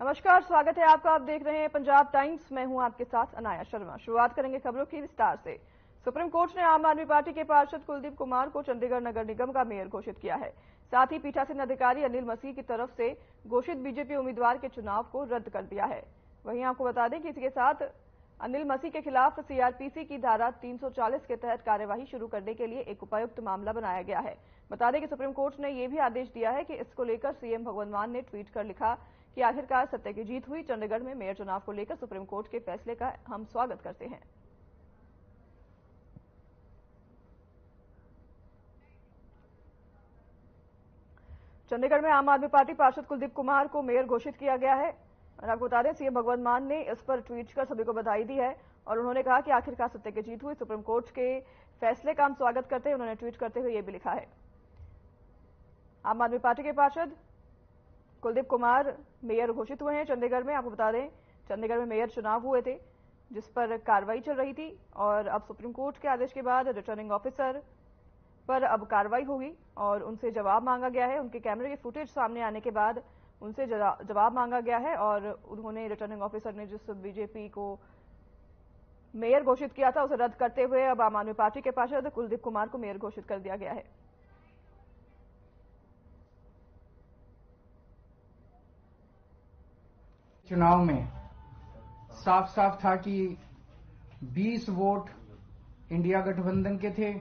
नमस्कार, स्वागत है आपका। आप देख रहे हैं पंजाब टाइम्स। मैं हूं आपके साथ अनाया शर्मा। शुरुआत करेंगे खबरों की विस्तार से। सुप्रीम कोर्ट ने आम आदमी पार्टी के पार्षद कुलदीप कुमार को चंडीगढ़ नगर निगम का मेयर घोषित किया है। साथ ही पीठासीन अधिकारी अनिल मसीह की तरफ से घोषित बीजेपी उम्मीदवार के चुनाव को रद्द कर दिया है। वहीं आपको बता दें कि इसके साथ अनिल मसीह के खिलाफ सीआरपीसी की धारा 340 के तहत कार्यवाही शुरू करने के लिए एक उपायुक्त मामला बनाया गया है। बता दें कि सुप्रीम कोर्ट ने यह भी आदेश दिया है कि इसको लेकर सीएम भगवंत मान ने ट्वीट कर लिखा कि आखिरकार सत्य की जीत हुई। चंडीगढ़ में मेयर चुनाव को लेकर सुप्रीम कोर्ट के फैसले का हम स्वागत करते हैं। चंडीगढ़ में आम आदमी पार्टी पार्षद कुलदीप कुमार को मेयर घोषित किया गया है और आपको बता दें सीएम भगवंत मान ने इस पर ट्वीट कर सभी को बधाई दी है और उन्होंने कहा कि आखिरकार सत्य की जीत हुई। सुप्रीम कोर्ट के फैसले का हम स्वागत करते हैं। उन्होंने ट्वीट करते हुए यह भी लिखा है। आम आदमी पार्टी के पार्षद कुलदीप कुमार मेयर घोषित हुए हैं चंडीगढ़ में। आपको बता दें चंडीगढ़ में मेयर चुनाव हुए थे जिस पर कार्रवाई चल रही थी और अब सुप्रीम कोर्ट के आदेश के बाद रिटर्निंग ऑफिसर पर अब कार्रवाई होगी और उनसे जवाब मांगा गया है। उनके कैमरे की फुटेज सामने आने के बाद उनसे जवाब मांगा गया है और उन्होंने रिटर्निंग ऑफिसर ने जिस बीजेपी को मेयर घोषित किया था उसे रद्द करते हुए अब आम आदमी पार्टी के पार्षद कुलदीप कुमार को मेयर घोषित कर दिया गया है। चुनाव में साफ साफ था कि 20 वोट इंडिया गठबंधन के थे,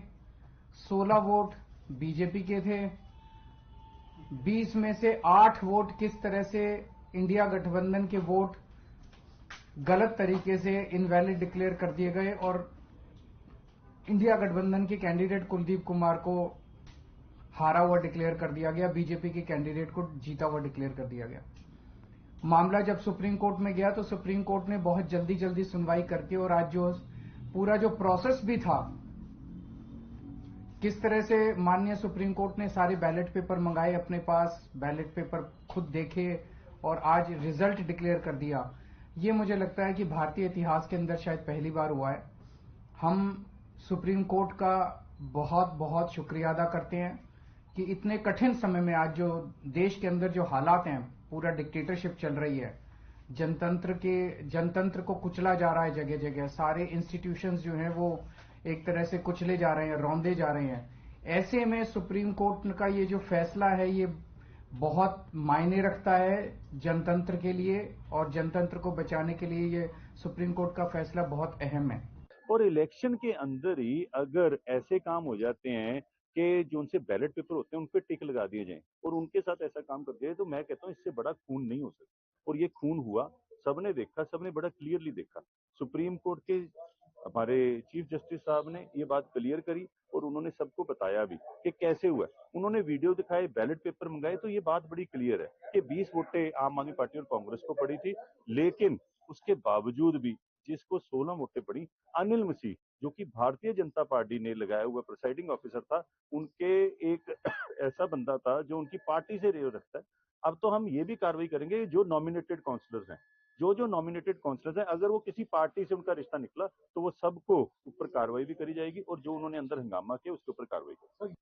16 वोट बीजेपी के थे। 20 में से 8 वोट किस तरह से इंडिया गठबंधन के वोट गलत तरीके से इनवैलिड डिक्लेयर कर दिए गए और इंडिया गठबंधन के कैंडिडेट कुलदीप कुमार को हारा हुआ डिक्लेयर कर दिया गया, बीजेपी के कैंडिडेट को जीता हुआ डिक्लेयर कर दिया गया। मामला जब सुप्रीम कोर्ट में गया तो सुप्रीम कोर्ट ने बहुत जल्दी सुनवाई करके और आज जो पूरा जो प्रोसेस भी था, किस तरह से माननीय सुप्रीम कोर्ट ने सारे बैलेट पेपर मंगाए अपने पास, बैलेट पेपर खुद देखे और आज रिजल्ट डिक्लेयर कर दिया। ये मुझे लगता है कि भारतीय इतिहास के अंदर शायद पहली बार हुआ है। हम सुप्रीम कोर्ट का बहुत बहुत शुक्रिया अदा करते हैं कि इतने कठिन समय में आज जो देश के अंदर जो हालात हैं, पूरा डिक्टेटरशिप चल रही है, जनतंत्र को कुचला जा रहा है जगह जगह, सारे इंस्टीट्यूशंस जो हैं वो एक तरह से कुचले जा रहे हैं, रौंदे जा रहे हैं। ऐसे में सुप्रीम कोर्ट का ये जो फैसला है ये बहुत मायने रखता है जनतंत्र के लिए और जनतंत्र को बचाने के लिए ये सुप्रीम कोर्ट का फैसला बहुत अहम है। और इलेक्शन के अंदर ही अगर ऐसे काम हो जाते हैं कि जो उनसे बैलेट पेपर होते हैं उन पे टिक लगा दिए जाएं और उनके साथ ऐसा काम कर दिया तो मैं कहता हूँ इससे बड़ा खून नहीं हो सकता। और ये खून हुआ, सबने देखा, सबने बड़ा क्लियरली देखा। सुप्रीम कोर्ट के हमारे चीफ जस्टिस साहब ने ये बात क्लियर करी और उन्होंने सबको बताया भी कि कैसे हुआ। उन्होंने वीडियो दिखाए, बैलेट पेपर मंगाए, तो ये बात बड़ी क्लियर है कि 20 वोटें आम आदमी पार्टी और कांग्रेस को पड़ी थी, लेकिन उसके बावजूद भी जिसको 16 वोटें पड़ी, अनिल मसीह जो कि भारतीय जनता पार्टी ने लगाया हुआ प्रिसाइडिंग ऑफिसर था, उनके एक ऐसा बंदा था जो उनकी पार्टी से रेव रखता है। अब तो हम ये भी कार्रवाई करेंगे जो नॉमिनेटेड काउंसलर्स हैं, जो नॉमिनेटेड काउंसलर्स हैं, अगर वो किसी पार्टी से उनका रिश्ता निकला तो वो सबको ऊपर कार्रवाई भी करी जाएगी और जो उन्होंने अंदर हंगामा किया उसके ऊपर कार्रवाई करेगी।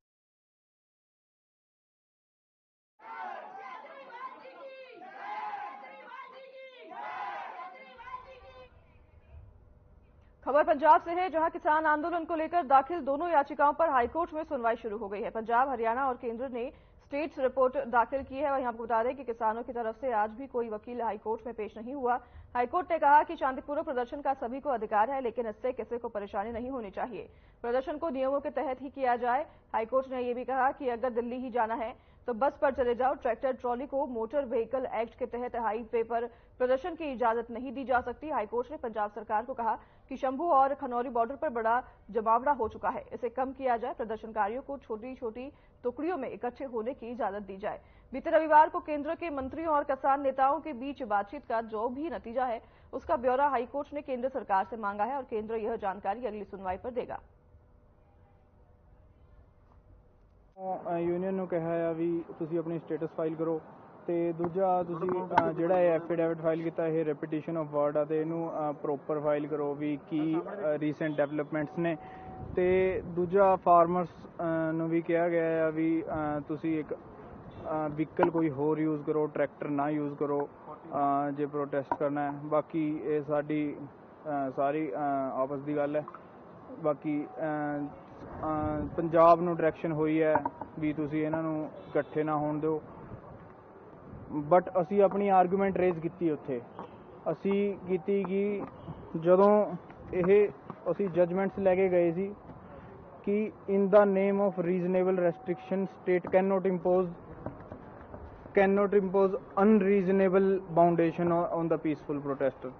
खबर पंजाब से है जहां किसान आंदोलन को लेकर दाखिल दोनों याचिकाओं पर हाईकोर्ट में सुनवाई शुरू हो गई है। पंजाब, हरियाणा और केंद्र ने स्टेट्स रिपोर्ट दाखिल की है। वहीं आपको बता दें कि किसानों की तरफ से आज भी कोई वकील हाईकोर्ट में पेश नहीं हुआ। हाईकोर्ट ने कहा कि शांतिपूर्वक प्रदर्शन का सभी को अधिकार है, लेकिन इससे किसी को परेशानी नहीं होनी चाहिए। प्रदर्शन को नियमों के तहत ही किया जाए। हाईकोर्ट ने यह भी कहा कि अगर दिल्ली ही जाना है तो बस पर चले जाओ। ट्रैक्टर ट्रॉली को मोटर व्हीकल एक्ट के तहत हाईवे पर प्रदर्शन की इजाजत नहीं दी जा सकती। हाईकोर्ट ने पंजाब सरकार को कहा कि शंभू और खनौरी बॉर्डर पर बड़ा जमावड़ा हो चुका है, इसे कम किया जाए। प्रदर्शनकारियों को छोटी छोटी टुकड़ियों में इकट्ठे होने की इजाजत दी जाए। बीते रविवार को केंद्र के मंत्रियों और किसान नेताओं के बीच बातचीत का जो भी नतीजा है उसका ब्यौरा हाईकोर्ट ने केंद्र सरकार से मांगा है और केंद्र यह जानकारी अगली सुनवाई पर देगा। यूनियन ਨੂੰ ਕਿਹਾ ਆ ਵੀ ਤੁਸੀਂ ਆਪਣੀ ਸਟੇਟਸ ਫਾਈਲ ਕਰੋ ਤੇ ਦੂਜਾ ਤੁਸੀਂ ਜਿਹੜਾ ਇਹ ਐਫੀਡੇਵਿਟ ਫਾਈਲ ਕੀਤਾ ਇਹ ਰੈਪੀਟੀਸ਼ਨ ਆਫ ਵਰਡ ਆ ਤੇ ਇਹਨੂੰ ਪ੍ਰੋਪਰ ਫਾਈਲ ਕਰੋ ਵੀ ਕੀ ਰੀਸੈਂਟ ਡਿਵੈਲਪਮੈਂਟਸ ਨੇ। ਤੇ ਦੂਜਾ ਫਾਰਮਰਸ ਨੂੰ ਵੀ ਕਿਹਾ ਗਿਆ ਆ ਵੀ ਤੁਸੀਂ ਇੱਕ ਵਹੀਕਲ ਕੋਈ ਹੋਰ ਯੂਜ਼ ਕਰੋ, ਟਰੈਕਟਰ ਨਾ ਯੂਜ਼ ਕਰੋ जे प्रोटेस्ट करना है। बाकी ये साडी सारी आपस की गल है। बाकी पंजाब नूं डायरैक्शन हुई है भी तुसीं इन्हां नूं इकट्ठे ना होण दिओ, बट असी अपनी आर्गूमेंट रेज की उत्थे असी कीती कि जदों ये असी जजमेंट्स लैके गए सी कि in the name of reasonable restriction state can not impose unreasonable boundation on the peaceful protester.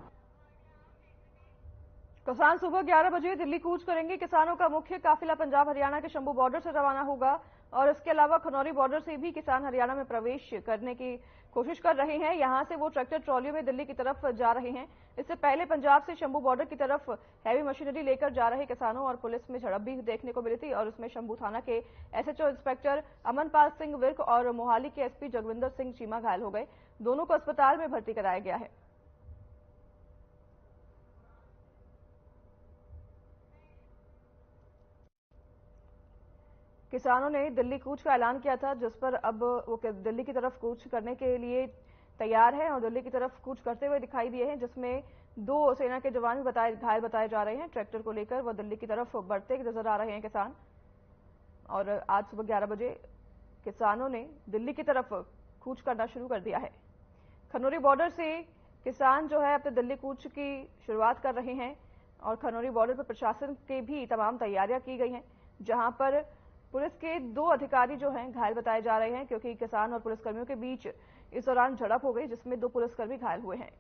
किसान सुबह 11 बजे दिल्ली कूच करेंगे। किसानों का मुख्य काफिला पंजाब हरियाणा के शंभू बॉर्डर से रवाना होगा और इसके अलावा खनौरी बॉर्डर से भी किसान हरियाणा में प्रवेश करने की कोशिश कर रहे हैं। यहां से वो ट्रैक्टर ट्रॉलियों में दिल्ली की तरफ जा रहे हैं। इससे पहले पंजाब से शंभू बॉर्डर की तरफ हैवी मशीनरी लेकर जा रहे किसानों और पुलिस में झड़प भी देखने को मिली थी और उसमें शंभू थाना के एसएचओ इंस्पेक्टर अमनपाल सिंह विर्क और मोहाली के एसपी जगविंदर सिंह चीमा घायल हो गए। दोनों को अस्पताल में भर्ती कराया गया है। किसानों ने दिल्ली कूच का ऐलान किया था, जिस पर अब वो दिल्ली की तरफ कूच करने के लिए तैयार है और दिल्ली की तरफ कूच करते हुए दिखाई दिए हैं, जिसमें 2 सेना के जवान भी घायल बताए जा रहे हैं। ट्रैक्टर को लेकर वह दिल्ली की तरफ बढ़ते नजर आ रहे हैं किसान। और आज सुबह 11 बजे किसानों ने दिल्ली की तरफ कूच करना शुरू कर दिया है। खनौरी बॉर्डर से किसान जो है अपने दिल्ली कूच की शुरुआत कर रहे हैं और खनौरी बॉर्डर पर प्रशासन के भी तमाम तैयारियां की गई हैं, जहां पर पुलिस के 2 अधिकारी जो हैं घायल बताए जा रहे हैं, क्योंकि किसान और पुलिसकर्मियों के बीच इस दौरान झड़प हो गई, जिसमें 2 पुलिसकर्मी घायल हुए हैं।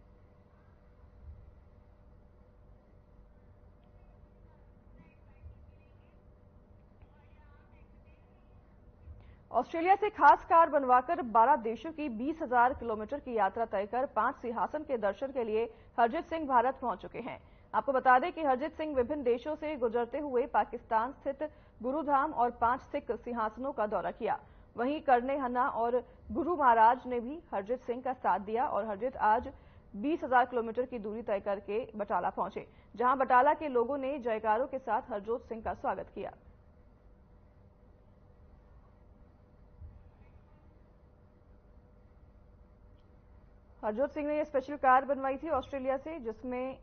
ऑस्ट्रेलिया से खास कार बनवाकर 12 देशों की 20,000 किलोमीटर की यात्रा तय कर 5 सिंहासन के दर्शन के लिए हरजीत सिंह भारत पहुंच चुके हैं। आपको बता दें कि हरजीत सिंह विभिन्न देशों से गुजरते हुए पाकिस्तान स्थित गुरुधाम और 5 सिख सिंहासनों का दौरा किया। वहीं करने हन्ना और गुरु महाराज ने भी हरजीत सिंह का साथ दिया और हरजीत आज 20,000 किलोमीटर की दूरी तय करके बटाला पहुंचे, जहां बटाला के लोगों ने जयकारों के साथ हरजोत सिंह का स्वागत किया। हरजोत सिंह ने यह स्पेशल कार बनवाई थी ऑस्ट्रेलिया से, जिसमें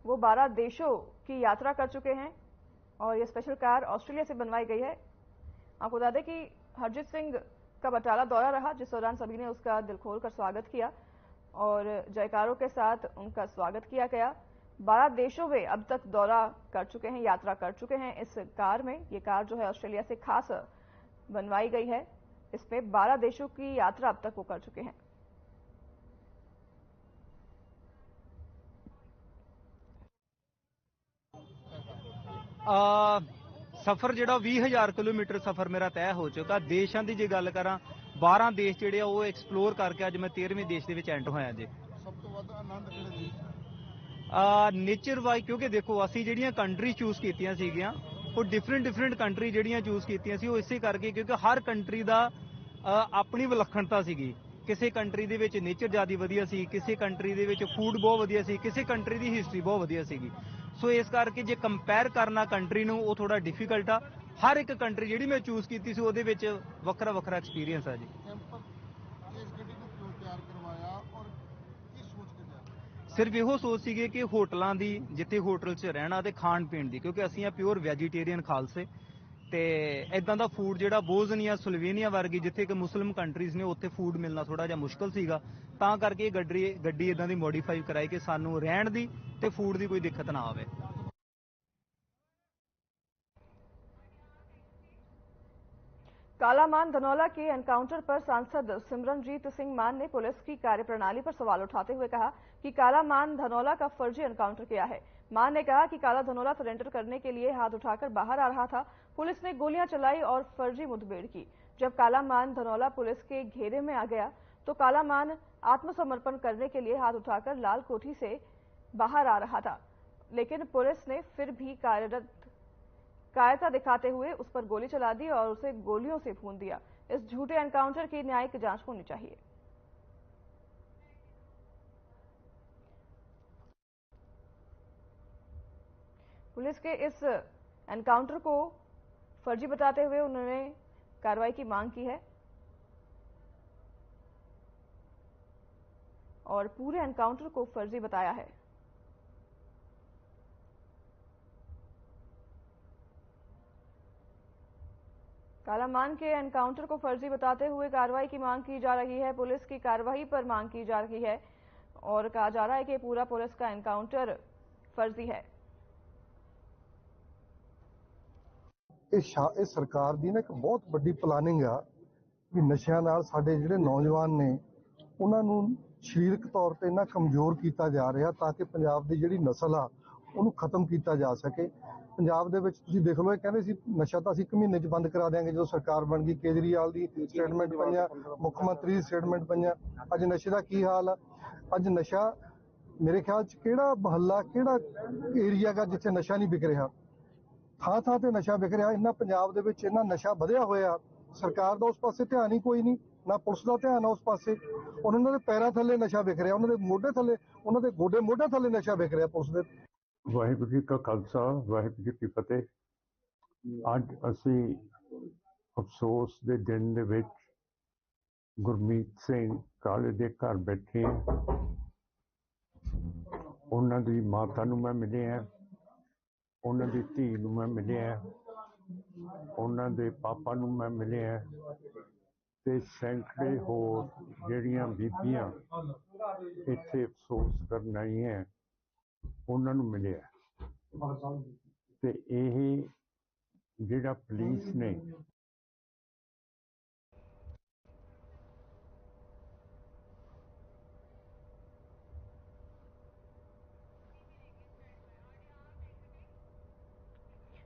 वो 12 देशों की यात्रा कर चुके हैं और ये स्पेशल कार ऑस्ट्रेलिया से बनवाई गई है। आपको बता दें कि हरजीत सिंह का बटाला दौरा रहा, जिस दौरान सभी ने उसका दिल खोलकर स्वागत किया और जयकारों के साथ उनका स्वागत किया गया। 12 देशों में अब तक दौरा कर चुके हैं, यात्रा कर चुके हैं इस कार में। ये कार जो है ऑस्ट्रेलिया से खास बनवाई गई है। इसमें 12 देशों की यात्रा अब तक वो कर चुके हैं। सफर ਜਿਹੜਾ 20,000 किलोमीटर सफर मेरा तय हो चुका। देशों की जे गल करा 12 देश ਜਿਹੜੇ ਆ ਉਹ ਐਕਸਪਲੋਰ ਕਰਕੇ ਅੱਜ ਮੈਂ 13ਵੇਂ ਦੇਸ਼ ਦੇ ਵਿੱਚ ਐਂਟਰ ਹੋਇਆ ਜੀ। ਸਭ ਤੋਂ ਵੱਧ ਆਨੰਦ ਕਿਹੜੇ ਦੇਸ਼? ਨੇਚਰ ਵਾਈਜ਼ ਕਿਉਂਕਿ ਦੇਖੋ ਅਸੀਂ ਜਿਹੜੀਆਂ ਕੰਟਰੀ ਚੂਜ਼ ਕੀਤੀਆਂ ਸੀਗੀਆਂ ਉਹ ਡਿਫਰੈਂਟ ਕੰਟਰੀ ਜਿਹੜੀਆਂ ਚੂਜ਼ ਕੀਤੀਆਂ ਸੀ ਉਹ ਇਸੇ ਕਰਕੇ ਕਿਉਂਕਿ ਹਰ ਕੰਟਰੀ ਦਾ ਆਪਣੀ ਵਿਲੱਖਣਤਾ ਸੀਗੀ। ਕਿਸੇ ਕੰਟਰੀ ਦੇ ਵਿੱਚ ਨੇਚਰ ਜ਼ਿਆਦਾ ਵਧੀਆ ਸੀ, ਕਿਸੇ ਕੰਟਰੀ ਦੇ ਵਿੱਚ ਫੂਡ ਬਹੁਤ ਵਧੀਆ ਸੀ, ਕਿਸੇ ਕੰਟਰੀ ਦੀ ਹਿਸਟਰੀ ਬਹੁਤ ਵਧੀਆ ਸੀਗੀ। ਸੋ ਇਸ ਕਰਕੇ ਜੇ ਕੰਪੇਅਰ ਕਰਨਾ ਕੰਟਰੀ ਨੂੰ ਉਹ ਥੋੜਾ ਡਿਫਿਕਲਟ ਆ। ਹਰ ਇੱਕ ਕੰਟਰੀ ਜਿਹੜੀ ਮੈਂ ਚੂਜ਼ ਕੀਤੀ ਸੀ ਉਹਦੇ ਵਿੱਚ ਵੱਖਰਾ ਐਕਸਪੀਰੀਅੰਸ ਆ ਜੀ। ਇਸ ਗੱਡੀ ਨੂੰ ਕਿਉਂ ਤਿਆਰ ਕਰਵਾਇਆ ਔਰ ਕੀ ਸੋਚ ਕੇ ਤਿਆਰ? ਸਿਰਫ ਇਹੋ ਸੋਚ ਸੀਗੇ ਕਿ ਹੋਟਲਾਂ ਦੀ, ਜਿੱਥੇ ਹੋਟਲ 'ਚ ਰਹਿਣਾ ਤੇ ਖਾਣ ਪੀਣ ਦੀ, ਕਿਉਂਕਿ ਅਸੀਂ ਆ ਪਿਓਰ ਵੈਜੀਟੇਰੀਅਨ ਖਾਲਸੇ ਤੇ ਇਦਾਂ ਦਾ ਫੂਡ ਜਿਹੜਾ ਬੋਜ਼ਨੀਆ ਸਲੋਵੇਨੀਆ ਵਰਗੀ ਜਿੱਥੇ ਕਿ ਮੁਸਲਿਮ ਕੰਟਰੀਜ਼ ਨੇ ਉੱਥੇ ਫੂਡ ਮਿਲਣਾ ਥੋੜਾ ਜਿਹਾ ਮੁਸ਼ਕਲ ਸੀਗਾ। ਤਾਂ ਕਰਕੇ ਇਹ ਗੱਡੀ ਇਦਾਂ ਦੀ ਮੋਡੀਫਾਈ ਕਰਾਈ ਕਿ ਸਾਨੂੰ ਰਹਿਣ ਦੀ ਤੇ ਫੂਡ ਦੀ ਕੋਈ ਦਿੱਕਤ ਨਾ ਆਵੇ। कालामान धनौला के एनकाउंटर पर सांसद सिमरनजीत सिंह मान ने पुलिस की कार्यप्रणाली पर सवाल उठाते हुए कहा कि कालामान धनौला का फर्जी एनकाउंटर किया है। मान ने कहा कि काला धनौला सरेंडर करने के लिए हाथ उठाकर बाहर आ रहा था। पुलिस ने गोलियां चलाई और फर्जी मुठभेड़ की। जब कालामान धनौला पुलिस के घेरे में आ गया तो कालामान आत्मसमर्पण करने के लिए हाथ उठाकर लाल कोठी से बाहर आ रहा था, लेकिन पुलिस ने फिर भी कायरता दिखाते हुए उस पर गोली चला दी और उसे गोलियों से भून दिया। इस झूठे एनकाउंटर की न्यायिक जांच होनी चाहिए। पुलिस के इस एनकाउंटर को फर्जी बताते हुए उन्होंने कार्रवाई की मांग की है। और पूरे एनकाउंटर को फर्जी बताया है। कालामान के एनकाउंटर को फर्जी बताते हुए कार्रवाई की मांग की जा रही है। पुलिस की कार्रवाई पर मांग की जा रही है और कहा जा रहा है कि पूरा पुलिस का एनकाउंटर फर्जी है। इस सरकार की ना एक बहुत बड़ी प्लानिंग आ कि नशिਆਂ ਨਾਲ ਸਾਡੇ ਜਿਹੜੇ ਨੌਜਵਾਨ ਨੇ ਉਹਨਾਂ ਨੂੰ ਸਰੀਰਕ ਤੌਰ ਤੇ ਨਾ ਕਮਜ਼ੋਰ ਕੀਤਾ ਜਾ ਰਿਹਾ ਤਾਂ ਕਿ ਪੰਜਾਬ ਦੀ ਜਿਹੜੀ ਨਸਲ ਆ ਉਹਨੂੰ ਖਤਮ ਕੀਤਾ ਜਾ ਸਕੇ। ਪੰਜਾਬ ਦੇ ਵਿੱਚ ਤੁਸੀਂ ਦੇਖ ਲਓ, ਇਹ ਕਹਿੰਦੇ ਸੀ ਨਸ਼ਾ ਤਾਂ ਅਸੀਂ 1 ਮਹੀਨੇ 'ਚ ਬੰਦ ਕਰਾ ਦਿਆਂਗੇ। ਜਦੋਂ ਸਰਕਾਰ ਬਣ ਗਈ, ਕੇਜਰੀਵਾਲ ਦੀ ਸਟੇਟਮੈਂਟ ਪਈਆਂ, ਮੁੱਖ ਮੰਤਰੀ ਦੀ ਸਟੇਟਮੈਂਟ ਪਈਆਂ। ਅੱਜ ਨਸ਼ੇ ਦਾ ਕੀ ਹਾਲ ਆ? ਅੱਜ ਨਸ਼ਾ ਮੇਰੇ ਖਿਆਲ 'ਚ ਕਿਹੜਾ ਮਹੱਲਾ, ਕਿਹੜਾ ਏਰੀਆ ਗਾ ਜਿੱਥੇ ਨਸ਼ਾ ਨਹੀਂ ਵਿਕ ਰਿਹਾ? ਥਾਂ ਥਾਂ ਤੇ ਨਸ਼ਾ ਵਿਕ ਰਿਹਾ। ਇਹਨਾਂ ਪੰਜਾਬ ਦੇ ਵਿੱਚ ਇੰਨਾ ਨਸ਼ਾ ਵਧਿਆ ਹੋਇਆ, ਸਰਕਾਰ ਦਾ ਉਸ ਪਾਸੇ ਧਿਆਨ ਹੀ ਕੋਈ ਨਹੀਂ, ਨਾ ਪੁਲਿਸ ਦਾ ਧਿਆਨ ਆ ਉਸ ਪਾਸੇ। ਉਹਨਾਂ ਦੇ ਪੈਰਾਂ ਥੱਲੇ ਨਸ਼ਾ ਵਿਕ ਰਿਹਾ, ਉਹਨਾਂ ਦੇ ਮੋਢੇ ਥੱਲੇ, ਉਹਨਾਂ ਦੇ ਗੋਡੇ ਮੋਢੇ ਥੱਲੇ ਨਸ਼ਾ ਵਿਕ ਰਿਹਾ ਪੁਲਿਸ ਦੇ। ਵਾਹਿਗੁਰੂ ਜੀ ਕਾ ਖਾਲਸਾ, ਵਾਹਿਗੁਰੂ ਜੀ ਕੀ ਫਤਿਹ। ਅੱਜ ਅਸੀਂ ਅਫਸੋਸ ਦੇ ਦਿਨ ਦੇ ਵਿੱਚ ਗੁਰਮੀਤ ਸਿੰਘ ਕਾਲੇ ਦੇ ਘਰ ਬੈਠੇ ਹਾਂ। ਉਹਨਾਂ ਦੀ ਮਾਤਾ ਨੂੰ ਮੈਂ ਮਿਲਿਆ, ਉਹਨਾਂ ਦੀ ਧੀ ਨੂੰ ਮੈਂ ਮਿਲਿਆ, ਉਹਨਾਂ ਦੇ ਪਾਪਾ ਨੂੰ ਮੈਂ ਮਿਲਿਆ ਤੇ ਸੈਂਕੜੇ ਹੋਰ ਜਿਹੜੀਆਂ ਬੀਬੀਆਂ ਇੱਥੇ ਅਫਸੋਸ ਕਰਨ ਆਈਆਂ ਉਹਨਾਂ ਨੂੰ ਮਿਲਿਆ। ਤੇ ਇਹ ਜਿਹੜਾ ਪੁਲਿਸ ਨੇ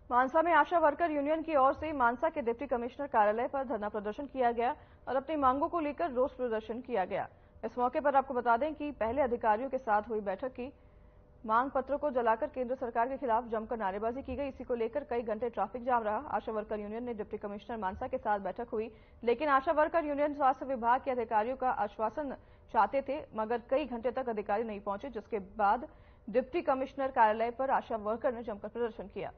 मानसा में आशा वर्कर यूनियन की ओर से मानसा के डिप्टी कमिश्नर कार्यालय पर धरना प्रदर्शन किया गया और अपनी मांगों को लेकर रोष प्रदर्शन किया गया। इस मौके पर आपको बता दें कि पहले अधिकारियों के साथ हुई बैठक की मांग पत्रों को जलाकर केंद्र सरकार के खिलाफ जमकर नारेबाजी की गई। इसी को लेकर कई घंटे ट्रैफिक जाम रहा। आशा वर्कर यूनियन ने डिप्टी कमिश्नर मानसा के साथ बैठक हुई, लेकिन आशा वर्कर यूनियन स्वास्थ्य विभाग के अधिकारियों का आश्वासन चाहते थे, मगर कई घंटे तक अधिकारी नहीं पहुंचे, जिसके बाद डिप्टी कमिश्नर कार्यालय पर आशा वर्कर ने जमकर प्रदर्शन किया।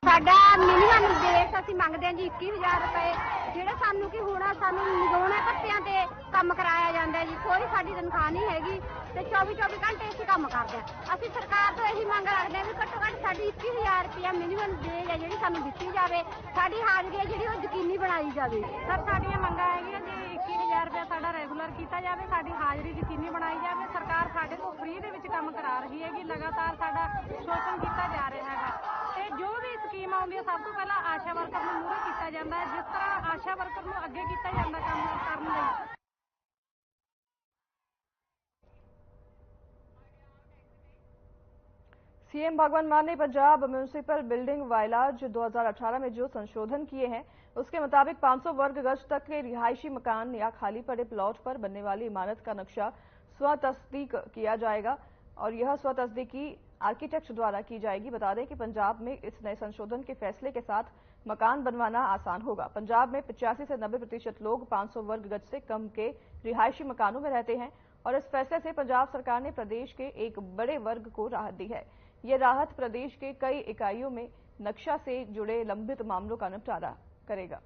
ਸਾਡਾ ਮਿਨੀਮਮ ਬੇਸ ਅਸੀਂ ਮੰਗਦੇ ਹਾਂ ਜੀ 21000 ਰੁਪਏ, ਜਿਹੜਾ ਸਾਨੂੰ ਕੀ ਹੋਣਾ, ਸਾਨੂੰ ਨਿਗਾਉਣੇ ਪੱਤਿਆਂ ਤੇ ਕੰਮ ਕਰਾਇਆ ਜਾਂਦਾ ਜੀ। ਕੋਈ ਸਾਡੀ ਤਨਖਾਹ ਨਹੀਂ ਹੈਗੀ ਤੇ 24 ਘੰਟੇ ਅਸੀਂ ਕੰਮ ਕਰਦੇ ਹਾਂ। ਅਸੀਂ ਸਰਕਾਰ ਤੋਂ ਇਹੀ ਮੰਗ ਰੱਖਦੇ ਹਾਂ ਵੀ ਘੱਟੋ ਘੱਟ ਸਾਡੀ 21000 ਰੁਪਇਆ ਮਿਨੀਮਮ ਬੇਸ ਹੈ ਜਿਹੜੀ ਸਾਨੂੰ ਦਿੱਤੀ ਜਾਵੇ। ਸਾਡੀ ਹਾਜ਼ਰੀ ਹੈ ਜਿਹੜੀ ਉਹ ਯਕੀਨੀ ਬਣਾਈ ਜਾਵੇ। ਸਰ ਸਾਡੀਆਂ ਮੰਗਾਂ ਹੈਗੀਆਂ ਜੀ 21000 ਰੁਪਇਆ ਸਾਡਾ ਰੈਗੂਲਰ ਕੀਤਾ ਜਾਵੇ, ਸਾਡੀ ਹਾਜ਼ਰੀ ਯਕੀਨੀ ਬਣਾਈ ਜਾਵੇ। ਸਰਕਾਰ ਸਾਡੇ ਤੋਂ ਫ੍ਰੀ ਦੇ ਵਿੱਚ ਕੰਮ ਕਰਾ ਰਹੀ ਹੈਗੀ, ਲਗਾਤਾਰ ਸਾਡਾ ਸ਼ੋਸ਼ਣ ਕੀਤਾ ਜਾ ਰਿਹਾ ਹੈਗਾ ਤੇ ਜੋ ਵੀ ਸਕੀਮ ਆਉਂਦੀ ਹੈ ਸਭ ਤੋਂ ਪਹਿਲਾਂ ਆਸ਼ਾ ਵਰਕਰ ਨੂੰ ਮੂਹਰੇ ਕੀਤਾ ਜਾਂਦਾ ਹੈ। ਜਿਸ ਤਰ੍ਹਾਂ ਆਸ਼ਾ ਵਰਕਰ ਨੂੰ ਅੱਗੇ ਕੀਤਾ ਜਾਂਦਾ ਕੰਮ ਕਰਨ ਲਈ। सीएम भगवंत मान ने पंजाब म्यूनिसिपल बिल्डिंग वाइलाज 2018 में जो संशोधन किए हैं उसके मुताबिक 500 वर्ग गज तक के रिहायशी मकान या खाली पड़े प्लॉट पर बनने वाली इमारत का नक्शा स्वतस्दीक किया जाएगा और यह स्वतस्दीकी आर्किटेक्ट द्वारा की जाएगी। बता दें कि पंजाब में इस नए संशोधन के फैसले के साथ मकान बनवाना आसान होगा। पंजाब में 85 से 90% लोग 500 वर्ग गज से कम के रिहायशी मकानों में रहते हैं और इस फैसले से पंजाब सरकार ने प्रदेश के एक बड़े वर्ग को राहत दी है। ये राहत प्रदेश के कई इकाइयों में नक्शा से जुड़े लंबित मामलों का निपटारा करेगा।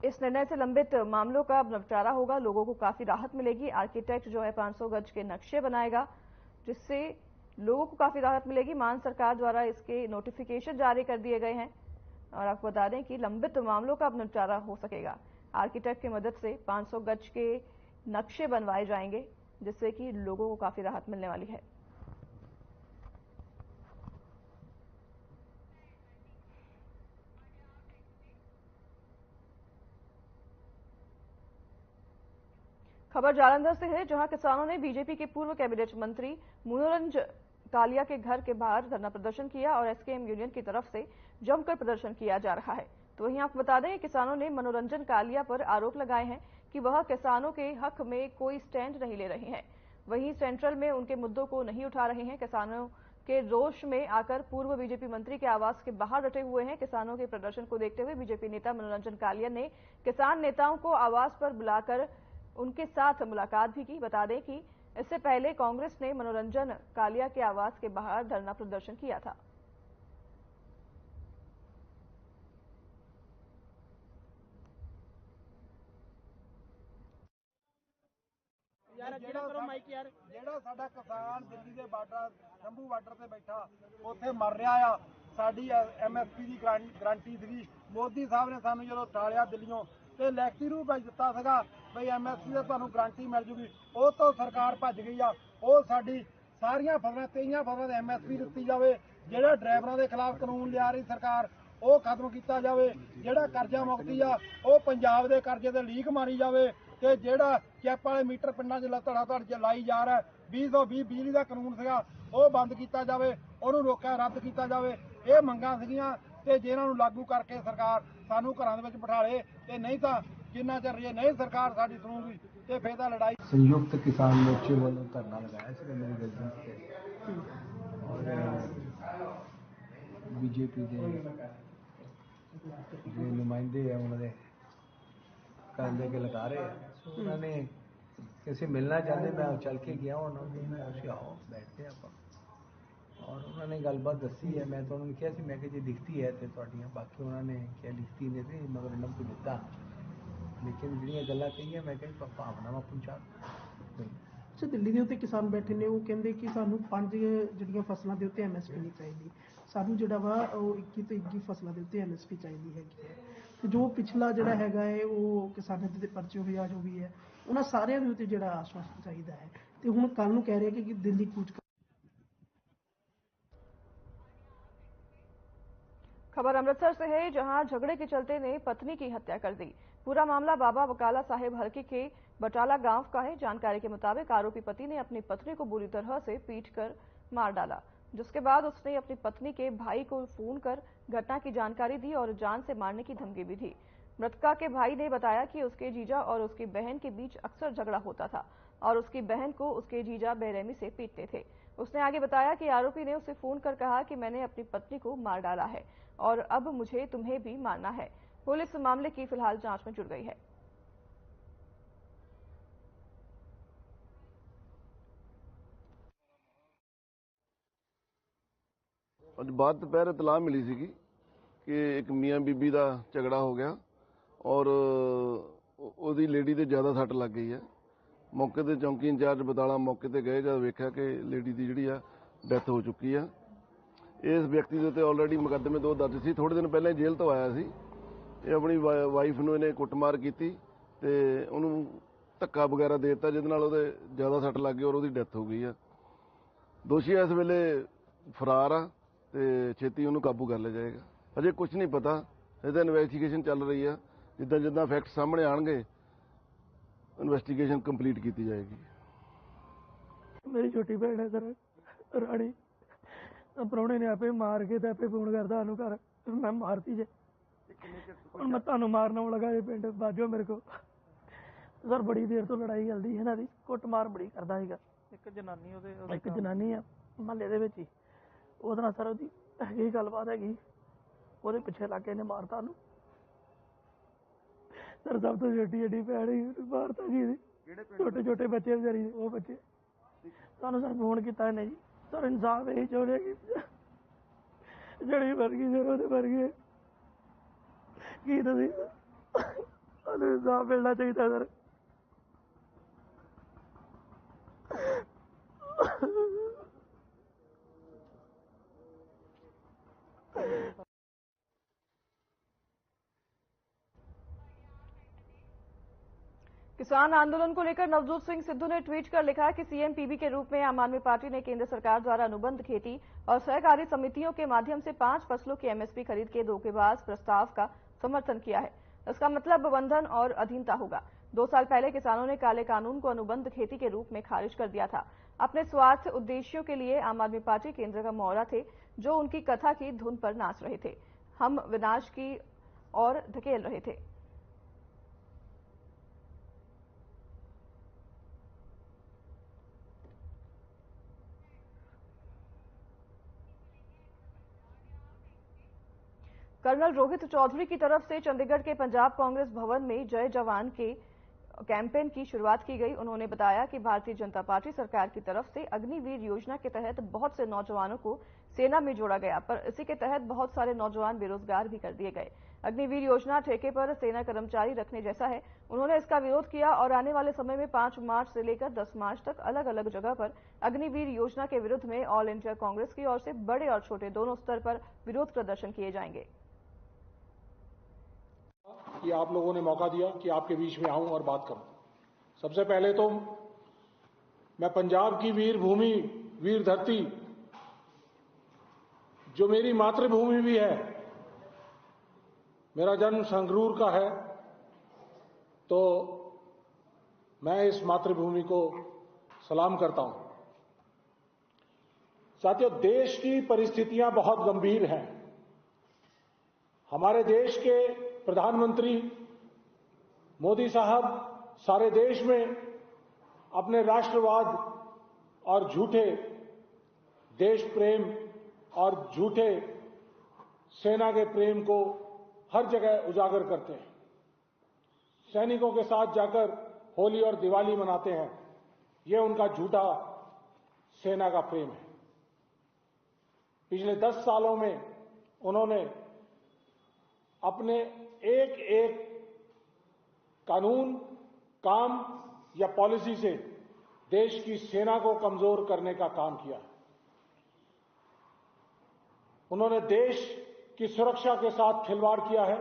इस निर्णय से लंबित मामलों का निपटारा होगा, लोगों को काफी राहत मिलेगी। आर्किटेक्ट जो है 500 गज के नक्शे बनाएगा, जिससे लोगों को काफी राहत मिलेगी। मान सरकार द्वारा इसके नोटिफिकेशन जारी कर दिए गए हैं और आपको बता दें कि लंबित मामलों का अब निपटारा हो सकेगा। आर्किटेक्ट की मदद से 500 गज के नक्शे बनवाए जाएंगे, जिससे कि लोगों को काफी राहत मिलने वाली है। खबर जालंधर से है, जहां किसानों ने बीजेपी के पूर्व कैबिनेट मंत्री मनोरंजन कालिया के घर के बाहर धरना प्रदर्शन किया और एसकेएम यूनियन की तरफ से जमकर प्रदर्शन किया जा रहा है। तो वहीं आपको बता दें किसानों ने मनोरंजन कालिया पर आरोप लगाए हैं कि वह किसानों के हक में कोई स्टैंड नहीं ले रहे हैं, वहीं सेंट्रल में उनके मुद्दों को नहीं उठा रहे हैं। किसानों के रोष में आकर पूर्व बीजेपी मंत्री के आवास के बाहर डटे हुए हैं। किसानों के प्रदर्शन को देखते हुए बीजेपी नेता मनोरंजन कालिया ने किसान नेताओं को आवास पर बुलाकर उनके साथ मुलाकात भी की। बता दें कि इससे पहले कांग्रेस ने मनोरंजन कालिया के आवास के बाहर धरना प्रदर्शन किया था। ਜਿਹੜਾ ਸਾਡਾ ਕਿਸਾਨ ਦਿੱਲੀ ਦੇ ਬਾਰਡਰ ਸ਼ੰਭੂ ਬਾਰਡਰ ਤੇ ਬੈਠਾ ਉੱਥੇ ਮਰ ਰਿਹਾ ਆ, ਸਾਡੀ MSP ਦੀ ਗਰੰਟੀ ਸੀਗੀ। ਮੋਦੀ ਸਾਹਿਬ ਨੇ ਸਾਨੂੰ ਜਦੋਂ ਟਾਲਿਆ ਦਿੱਲੀੋਂ ਤੇ ਲਿਖਤੀ ਰੂਪ ਵਿੱਚ ਦਿੱਤਾ ਸੀਗਾ ਬਈ MSP ਦੇ ਤੁਹਾਨੂੰ ਗਰੰਟੀ ਮਿਲ ਜੂਗੀ, ਉਹ ਤੋਂ ਸਰਕਾਰ ਭੱਜ ਗਈ ਆ। ਉਹ ਸਾਡੀ ਸਾਰੀਆਂ ਫਸਲਾਂ 23 ਫਸਲਾਂ ਦੇ MSP ਦਿੱਤੀ ਜਾਵੇ। ਜਿਹੜਾ ਡਰਾਈਵਰਾਂ ਦੇ ਖਿਲਾਫ ਕਾਨੂੰਨ ਲਿਆ ਰਹੀ ਸਰਕਾਰ ਉਹ ਖਤਮ ਕੀਤਾ ਜਾਵੇ। ਜਿਹੜਾ ਕਰਜ਼ਾ ਮੁਕਤੀ ਆ ਉਹ ਪੰਜਾਬ ਦੇ ਕਰਜ਼ੇ ਤੇ ਲੀਕ ਮਾਰੀ ਜਾਵੇ ਤੇ ਜਿਹੜਾ ਚੈਪ ਵਾਲੇ ਮੀਟਰ ਪਿੰਡਾਂ 'ਚ ਧੜਾ-ਧੜ ਚਲਾਈ ਜਾ ਰਿਹਾ 2020 ਬਿਜਲੀ ਦਾ ਕਾਨੂੰਨ ਸੀਗਾ ਉਹ ਬੰਦ ਕੀਤਾ ਜਾਵੇ, ਉਹਨੂੰ ਰੋਕਿਆ ਰੱਦ ਕੀਤਾ ਜਾਵੇ। ਇਹ ਮੰਗਾਂ ਸੀਗੀਆਂ ਤੇ ਜਿਹਨਾਂ ਨੂੰ ਲਾਗੂ ਕਰਕੇ ਸਰਕਾਰ ਸਾਨੂੰ ਘਰਾਂ ਦੇ ਵਿੱਚ ਬਿਠਾ ਲੇ ਤੇ ਨਹੀਂ ਤਾਂ ਜਿੰਨਾ ਚਿਰ ਇਹ ਨਹੀਂ ਸਰਕਾਰ ਸਾਡੀ ਸੁਣੂਗੀ ਤੇ ਫਿਰ ਤਾਂ ਲੜਾਈ। संयुक्त किसान मोर्चे वालों धरना लगाया ਸੀ मेरी रेजिडेंस ਤੇ और बीजेपी ਦੇ जो नुमाइंदे हैं उन्होंने कर लेके लगा रहे हैं। उन्होंने किसी मिलना चाहते, मैं चल के गया उन्होंने आओ बैठते आप और उन्होंने गलबात दसी है। मैं तो उन्होंने कहा कि मैं जी लिखती है तो बाकी उन्होंने क्या लिखती नहीं थी मैमोरेंडम तो दिता, लेकिन ਜਿਹੜੀਆਂ ਗੱਲਾਂ ਕਹੀਆਂ ਮੈਂ ਕਿਹਾ ਭਾਵਨਾਵਾਂ ਪਹੁੰਚਾ। ਅੱਛਾ, ਦਿੱਲੀ ਦੇ ਉੱਤੇ ਕਿਸਾਨ ਬੈਠੇ ਨੇ, ਉਹ ਕਹਿੰਦੇ ਕਿ ਸਾਨੂੰ 5 ਜਿਹੜੀਆਂ ਫਸਲਾਂ ਦੇ ਉੱਤੇ MSP ਨਹੀਂ ਚਾਹੀਦੀ, ਸਾਨੂੰ ਜਿਹੜਾ ਵਾ ਉਹ 21 ਤੋਂ 21 ਫਸਲਾਂ ਦੇ ਉੱਤੇ MSP ਚਾਹੀਦੀ ਹੈਗੀ ਹੈ। ਤੇ ਜੋ ਪਿਛਲਾ ਜਿਹੜਾ ਹੈਗਾ ਹੈ ਉਹ ਕਿਸਾਨਾਂ ਦੇ ਪਰਚੇ ਹੋਏ ਆ ਜੋ ਵੀ ਹੈ ਉਹਨਾਂ ਸਾਰਿਆਂ ਦੇ ਉੱਤੇ ਜਿਹੜਾ ਆਸ਼ਵਾਸਨ ਚਾਹੀਦਾ ਹੈ। ਤੇ ਹੁਣ ਕੱਲ ਨੂੰ ਕਹਿ ਰਹੇ ਕਿ ਦਿੱਲੀ ਕੂਚ। खबर अमृतसर से है, जहां झगड़े के चलते ने पत्नी की हत्या कर दी। पूरा मामला बाबा बकाला साहिब हलके के बटाला गांव का है। जानकारी के मुताबिक आरोपी पति ने अपनी पत्नी को बुरी तरह से पीटकर मार डाला, जिसके बाद उसने अपनी पत्नी के भाई को फोन कर घटना की जानकारी दी और जान से मारने की धमकी भी दी। मृतका के भाई ने बताया कि उसके जीजा और उसकी बहन के बीच अक्सर झगड़ा होता था और उसकी बहन को उसके जीजा बेरहमी से पीटते थे। उसने आगे बताया कि आरोपी ने उसे फोन कर कहा कि मैंने अपनी पत्नी को मार डाला है और अब मुझे तुम्हें भी मारना है। पुलिस मामले की फिलहाल जांच में जुट गई है। ਅੱਜ ਬਾਅਦ ਦੁਪਹਿਰ ਇਤਲਾਹ ਮਿਲੀ ਸੀਗੀ ਕਿ ਇੱਕ ਮੀਆਂ ਬੀਬੀ ਦਾ ਝਗੜਾ ਹੋ ਗਿਆ ਔਰ ਉਹਦੀ ਲੇਡੀ ਤੇ ਜ਼ਿਆਦਾ ਸੱਟ ਲੱਗ ਗਈ ਹੈ। ਮੌਕੇ ਤੇ ਚੌਂਕੀ ਇੰਚਾਰਜ ਬਤਾਲਾ ਮੌਕੇ ਤੇ ਗਏ, ਜਦ ਵੇਖਿਆ ਕਿ ਲੇਡੀ ਦੀ ਜਿਹੜੀ ਆ ਡੈਥ ਹੋ ਚੁੱਕੀ ਆ। ਇਸ ਵਿਅਕਤੀ ਦੇ ਉੱਤੇ ਆਲਰੇਡੀ ਮੁਕੱਦਮੇ 2 ਦਰਜ ਸੀ। ਥੋੜੇ ਦਿਨ ਪਹਿਲਾਂ ਜੇਲ੍ਹ ਤੋਂ ਆਇਆ ਸੀ। ਇਹ ਆਪਣੀ ਵਾਈਫ ਨੂੰ ਇਹਨੇ ਕੁੱਟਮਾਰ ਕੀਤੀ ਤੇ ਉਹਨੂੰ ਧੱਕਾ ਵਗੈਰਾ ਦੇ ਦਿੱਤਾ, ਜਿਹਦੇ ਨਾਲ ਉਹਦੇ ਜ਼ਿਆਦਾ ਸੱਟ ਲੱਗ ਗਈ ਔਰ ਉਹਦੀ ਡੈਥ ਹੋ ਗਈ ਆ। ਦੋਸ਼ੀ ਇਸ ਵੇਲੇ ਫਰਾਰ ਆ ਤੇ ਛੇਤੀ ਉਹਨੂੰ ਕਾਬੂ ਕਰ ਲਿਆ ਜਾਏਗਾ। ਅਜੇ ਕੁਝ ਨਹੀਂ ਪਤਾ, ਇਹਦਾ ਇਨਵੈਸਟੀਗੇਸ਼ਨ ਚੱਲ ਰਹੀ ਆ। ਜਿੱਦਾਂ ਫੈਕਟ ਸਾਹਮਣੇ ਆਣਗੇ ਇਨਵੈਸਟੀਗੇਸ਼ਨ ਕੰਪਲੀਟ ਕੀਤੀ ਜਾਏਗੀ। ਮੇਰੀ ਛੋਟੀ ਭੈਣ ਹੈ ਸਰ ਰਾਣੀ, ਪ੍ਰਾਹੁਣੇ ਨੇ ਆਪੇ ਮਾਰ ਕੇ ਤੇ ਆਪੇ ਫੋਨ ਕਰਦਾ ਸਾਨੂੰ ਘਰ, ਮੈਂ ਮਾਰਤੀ ਜੇ ਹੁਣ ਮੈਂ ਤੁਹਾਨੂੰ ਮਾਰਨ ਆਉਣ ਲੱਗਾ ਇਹ ਪਿੰਡ ਬਾਜੋ ਮੇਰੇ ਕੋਲ। ਸਰ ਬੜੀ ਦੇਰ ਤੋਂ ਲੜਾਈ ਚੱਲਦੀ ਇਹਨਾਂ ਦੀ, ਕੁੱਟਮਾਰ ਬੜੀ ਕਰਦਾ ਸੀਗਾ। ਇੱਕ ਜਨਾਨੀ ਆ ਮਹੱਲੇ ਦੇ ਵਿੱਚ ਹੀ, ਉਹਦੇ ਨਾਲ ਸਰ ਉਹਦੀ ਹੈਗੀ ਗੱਲਬਾਤ ਹੈਗੀ, ਉਹਦੇ ਪਿੱਛੇ ਲੱਗ ਕੇ ਇਹਨੇ ਮਾਰਤਾ ਉਹਨੂੰ। ਸਰ ਸਭ ਤੋਂ ਛੋਟੀ ਜਿਹੜੀ ਭੈਣ ਸੀ ਮਾਰਤਾ ਜੀ, ਛੋਟੇ ਬੱਚੇ ਵਿਚਾਰੀ ਉਹ ਬੱਚੇ। ਸਾਨੂੰ ਸਰ ਫੋਨ ਕੀਤਾ ਇਹਨੇ ਜੀ, ਸਰ ਇਨਸਾਫ ਇਹੀ ਚਾਹੁੰਦੇ ਕਿ ਜਿਹੜੀ ਵਰਗੀ ਸਰ ਉਹਦੇ ਵਰਗੇ ਕੀ ਤੁਸੀਂ ਸਾਨੂੰ ਇਨਸਾਫ ਮਿਲਣਾ ਚਾਹੀਦਾ ਸਰ। किसान आंदोलन को लेकर नवजोत सिंह सिद्धू ने ट्वीट कर लिखा कि सीएम पीबी के रूप में आम आदमी पार्टी ने केंद्र सरकार द्वारा अनुबंध खेती और सहकारी समितियों के माध्यम से 5 फसलों की MSP खरीद के धोखेबाज प्रस्ताव का समर्थन किया है। इसका मतलब बंधन और अधीनता होगा। 2 साल पहले किसानों ने काले कानून को अनुबंध खेती के रूप में खारिज कर दिया था। अपने स्वार्थ उद्देश्यों के लिए आम आदमी पार्टी केंद्र का मौरा थे, जो उनकी कथा की धुन पर नाच रहे थे। हम विनाश की ओर धकेल रहे थे। कर्नल रोहित चौधरी की तरफ से चंडीगढ़ के पंजाब कांग्रेस भवन में जय जवान के कैंपेन की शुरुआत की गई। उन्होंने बताया कि भारतीय जनता पार्टी सरकार की तरफ से अग्निवीर योजना के तहत बहुत से नौजवानों को सेना में जोड़ा गया, पर इसी के तहत बहुत सारे नौजवान बेरोजगार भी कर दिए गए। अग्निवीर योजना ठेके पर सेना कर्मचारी रखने जैसा है। उन्होंने इसका विरोध किया और आने वाले समय में 5 मार्च से लेकर 10 मार्च तक अलग अलग जगह पर अग्निवीर योजना के विरुद्ध में ऑल इंडिया कांग्रेस की ओर से बड़े और छोटे दोनों स्तर पर विरोध प्रदर्शन किए जाएंगे। कि आप लोगों ने मौका दिया कि आपके बीच में आऊं और बात करूं। सबसे पहले तो मैं पंजाब की वीर भूमि, वीर धरती, जो मेरी मातृभूमि भी है, मेरा जन्म संगरूर का है, तो मैं इस मातृभूमि को सलाम करता हूं। साथियों, देश की परिस्थितियां बहुत गंभीर हैं। हमारे देश के प्रधानमंत्री मोदी साहब सारे देश में अपने राष्ट्रवाद और झूठे देश प्रेम और झूठे सेना के प्रेम को हर जगह उजागर करते हैं। सैनिकों के साथ जाकर होली और दिवाली मनाते हैं। यह उनका झूठा सेना का प्रेम है। पिछले 10 सालों में उन्होंने अपने एक एक कानून, काम या पॉलिसी से देश की सेना को कमजोर करने का काम किया। उन्होंने देश की सुरक्षा के साथ खिलवाड़ किया है।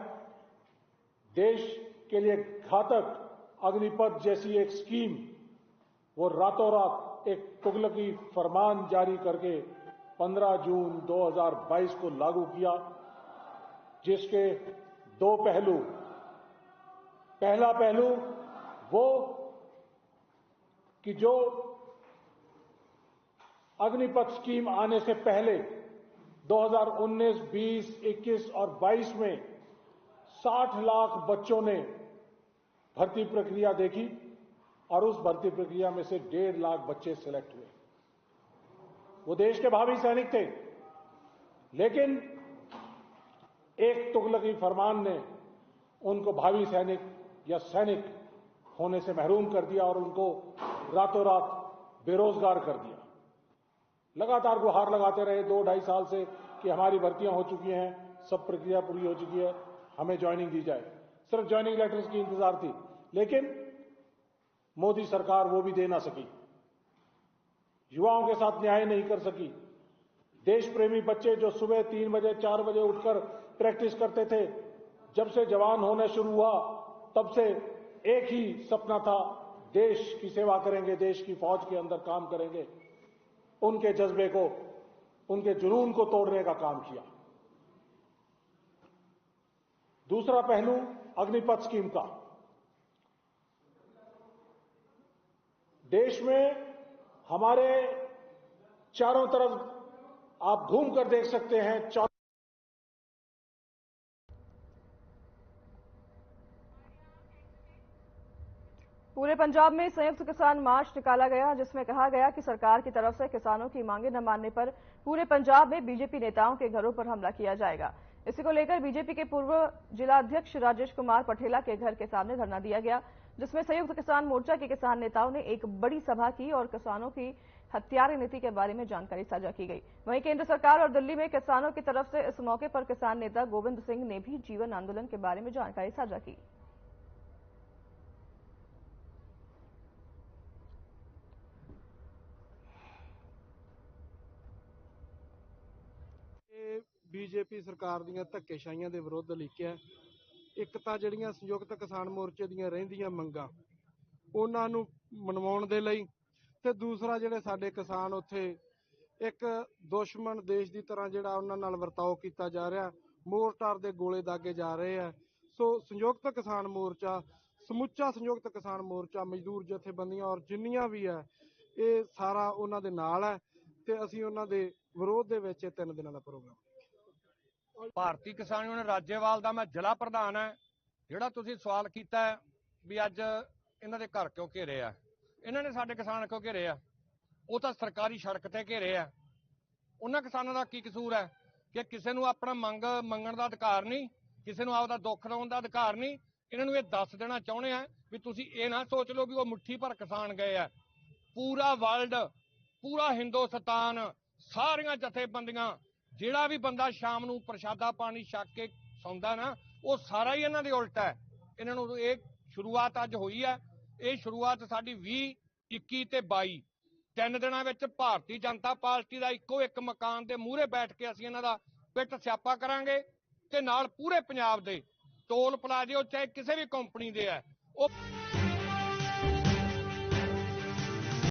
देश के लिए घातक अग्निपथ जैसी एक स्कीम वो रातों रात एक तुगलकी फरमान जारी करके 15 जून 2022 को लागू किया, जिसके 2 पहलू। पहला पहलू वो कि जो अग्निपथ स्कीम आने से पहले 2019, 20, 21 और 22 में 60 लाख बच्चों ने भर्ती प्रक्रिया देखी और उस भर्ती प्रक्रिया में से 1.5 लाख बच्चे सिलेक्ट हुए। वो देश के भावी सैनिक थे, लेकिन एक तुगलकी फरमान ने उनको भावी सैनिक या सैनिक होने से महरूम कर दिया और उनको रातों रात बेरोजगार कर दिया। लगातार गुहार लगाते रहे 2-2.5 साल से कि हमारी भर्तियां हो चुकी हैं, सब प्रक्रिया पूरी हो चुकी है, हमें ज्वाइनिंग दी जाए। सिर्फ ज्वाइनिंग लेटर्स की इंतजार थी, लेकिन मोदी सरकार वो भी दे ना सकी। युवाओं के साथ न्याय नहीं कर सकी। देश प्रेमी बच्चे जो सुबह 3 बजे 4 बजे उठकर प्रैक्टिस करते थे, जब से जवान होना शुरू हुआ तब से एक ही सपना था, देश की सेवा करेंगे, देश की फौज के अंदर काम करेंगे। उनके जज्बे को, उनके जुनून को तोड़ने का काम किया। दूसरा पहलू अग्निपथ स्कीम का। देश में हमारे चारों तरफ आप घूम कर देख सकते हैं, पूरे पंजाब में संयुक्त किसान मार्च निकाला गया, जिसमें कहा गया कि सरकार की तरफ से किसानों की मांगे न मानने पर पूरे पंजाब में बीजेपी नेताओं के घरों पर हमला किया जाएगा। इसी को लेकर बीजेपी के पूर्व जिलाध्यक्ष राजेश कुमार पटेला के घर के सामने धरना दिया गया, जिसमें संयुक्त किसान मोर्चा के किसान नेताओं ने एक बड़ी सभा की और किसानों की हत्यारे नीति के बारे में जानकारी साझा की गई। वहीं केंद्र सरकार और दिल्ली में किसानों की तरफ से इस मौके पर किसान नेता गोविंद सिंह ने भी जीवन आंदोलन के बारे में जानकारी साझा की। बीजेपी सरकार ਦੀਆਂ ਧੱਕੇਸ਼ਾਹੀਆਂ ਦੇ ਵਿਰੁੱਧ ਲਿਖਿਆ। ਇੱਕ ਤਾਂ ਜਿਹੜੀਆਂ ਸੰਯੁਕਤ ਕਿਸਾਨ ਮੋਰਚੇ ਦੀਆਂ ਰਹਿੰਦੀਆਂ ਮੰਗਾਂ ਉਹਨਾਂ ਨੂੰ ਮਨਵਾਉਣ ਦੇ ਲਈ, ਤੇ ਦੂਸਰਾ ਜਿਹੜੇ ਸਾਡੇ ਕਿਸਾਨ ਉੱਥੇ ਇੱਕ ਦੁਸ਼ਮਣ ਦੇਸ਼ ਦੀ ਤਰ੍ਹਾਂ ਜਿਹੜਾ ਉਹਨਾਂ ਨਾਲ ਵਰਤਾਓ ਕੀਤਾ ਜਾ ਰਿਹਾ, ਮੋਰਟਾਰ ਦੇ ਗੋਲੇ ਦਾਗੇ ਜਾ ਰਹੇ ਆ। ਸੋ ਸੰਯੁਕਤ ਕਿਸਾਨ ਮੋਰਚਾ, ਸਮੁੱਚਾ ਸੰਯੁਕਤ ਕਿਸਾਨ ਮੋਰਚਾ, ਮਜ਼ਦੂਰ ਜਥੇਬੰਦੀਆਂ ਔਰ ਜਿੰਨੀਆਂ ਵੀ ਹੈ, ਇਹ ਸਾਰਾ ਉਹਨਾਂ ਦੇ ਨਾਲ ਹੈ ਤੇ ਅਸੀਂ ਉਹਨਾਂ ਦੇ ਵਿਰੋਧ ਦੇ ਵਿੱਚ 3 ਦਿਨਾਂ ਦਾ ਪ੍ਰੋਗਰਾਮ। ਭਾਰਤੀ ਕਿਸਾਨ ਯੂਨੀਅਨ ਰਾਜੇਵਾਲ ਦਾ ਮੈਂ ਜ਼ਿਲ੍ਹਾ ਪ੍ਰਧਾਨ ਹੈ। ਜਿਹੜਾ ਤੁਸੀਂ ਸਵਾਲ ਕੀਤਾ ਹੈ ਵੀ ਅੱਜ ਇਹਨਾਂ ਦੇ ਘਰ ਕਿਉਂ ਘੇਰੇ ਆ, ਇਹਨਾਂ ਨੇ ਸਾਡੇ ਕਿਸਾਨ ਕਿਉਂ ਘੇਰੇ ਆ? ਉਹ ਤਾਂ ਸਰਕਾਰੀ ਸੜਕ ਤੇ ਘੇਰੇ ਆ। ਉਹਨਾਂ ਕਿਸਾਨਾਂ ਦਾ ਕੀ ਕਸੂਰ ਹੈ ਕਿ ਕਿਸੇ ਨੂੰ ਆਪਣਾ ਮੰਗਣ ਦਾ ਅਧਿਕਾਰ ਨਹੀਂ, ਕਿਸੇ ਨੂੰ ਆਪਦਾ ਦੁੱਖ ਲਾਉਣ ਦਾ ਅਧਿਕਾਰ ਨਹੀਂ, ਇਹਨਾਂ ਨੂੰ ਇਹ ਦੱਸ ਦੇਣਾ ਚਾਹੁੰਦੇ ਆ ਵੀ ਤੁਸੀਂ ਇਹ ਨਾ ਸੋਚ ਲਓ ਵੀ ਉਹ ਮੁੱਠੀ ਭਰ ਕਿਸਾਨ ਗਏ ਆ। ਪੂਰਾ ਵਰਲਡ, ਪੂਰਾ ਹਿੰਦੁਸਤਾਨ, ਸਾਰੀਆਂ ਜਥੇਬੰਦੀਆਂ, ਜਿਹੜਾ ਵੀ ਬੰਦਾ ਸ਼ਾਮ ਨੂੰ ਪ੍ਰਸ਼ਾਦਾ ਪਾਣੀ ਛਕ ਕੇ ਸੌਂਦਾ ਨਾ, ਉਹ ਸਾਰਾ ਹੀ ਇਹਨਾਂ ਦੇ ਉਲਟ ਹੈ। ਇਹਨਾਂ ਨੂੰ ਇਹ ਸ਼ੁਰੂਆਤ ਅੱਜ ਹੋਈ ਹੈ। ਇਹ ਸ਼ੁਰੂਆਤ ਸਾਡੀ 20, 21 ਤੇ 22 3 ਦਿਨਾਂ ਵਿੱਚ ਭਾਰਤੀ ਜਨਤਾ ਪਾਰਟੀ ਦਾ ਇੱਕੋ ਇੱਕ ਮਕਾਨ ਦੇ ਮੂਹਰੇ ਬੈਠ ਕੇ ਅਸੀਂ ਇਹਨਾਂ ਦਾ ਪਿੱਟ ਸਿਆਪਾ ਕਰਾਂਗੇ ਤੇ ਨਾਲ ਪੂਰੇ ਪੰਜਾਬ ਦੇ ਟੋਲ ਪਲਾਜ਼ੇ ਚਾਹੇ ਕਿਸੇ ਵੀ ਕੰਪਨੀ ਦੇ ਹੈ ਉਹ